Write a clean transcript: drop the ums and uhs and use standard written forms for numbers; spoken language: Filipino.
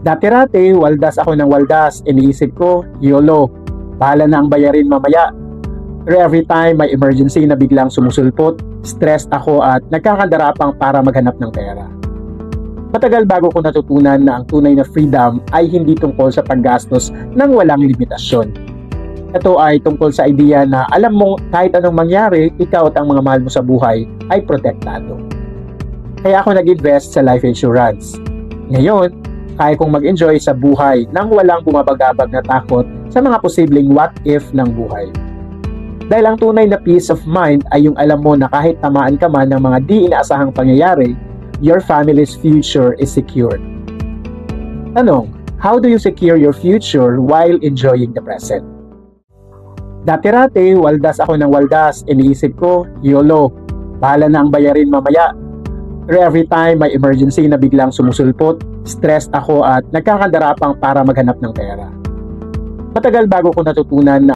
Dati-rati, waldas ako ng waldas. Iniisip ko, YOLO, bahala na ang bayarin mamaya. Pero every time may emergency na biglang sumusulpot, stressed ako at nagkakadarapang para maghanap ng pera. Matagal bago ko natutunan na ang tunay na freedom ay hindi tungkol sa paggastos ng walang limitasyon. Ito ay tungkol sa idea na alam mo kahit anong mangyari, ikaw at ang mga mahal mo sa buhay ay protektado. Kaya ako nag-invest sa life insurance. Ngayon, kaya kong mag-enjoy sa buhay nang walang bumabagabag na takot sa mga posibleng what if ng buhay. Dahil ang tunay na peace of mind ay yung alam mo na kahit tamaan ka man ng mga di inaasahang pangyayari, your family's future is secured. Tanong, how do you secure your future while enjoying the present? Dati-rati, waldas ako ng waldas. Iniisip ko, YOLO, bahala na ang bayarin mamaya. Pero every time may emergency na biglang sumusulpot, stressed ako at nagkakadarapang para maghanap ng pera. Matagal bago ko natutunan na